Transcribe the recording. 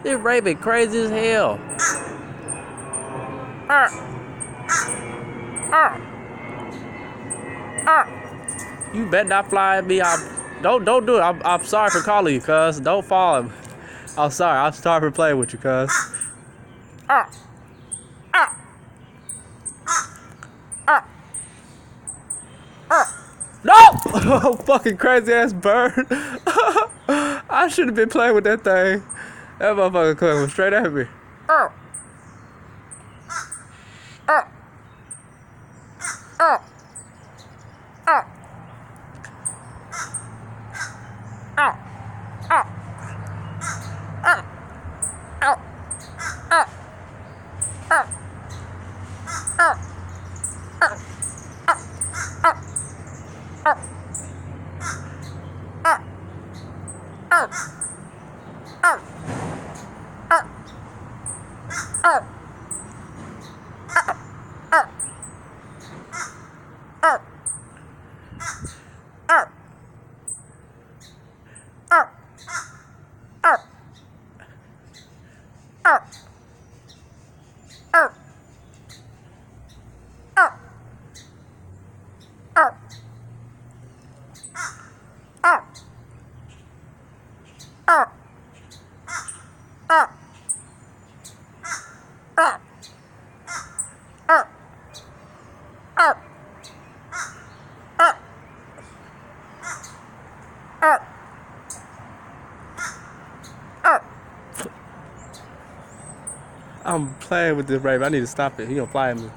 This raven crazy as hell. Ah, ah, ah. You better not fly at me. Don't do it. I'm sorry for calling you, cuz. Don't fall. I'm sorry. I'm sorry for playing with you, cuz. Ah, ah, ah, ah. No! Oh, fucking crazy ass bird. I should have been playing with that thing. That motherfucker coming straight at me. Oh, oh, oh, oh, oh, oh, oh, oh, oh, oh, oh, I'm playing with this raven. I need to stop it. He gonna fly at me.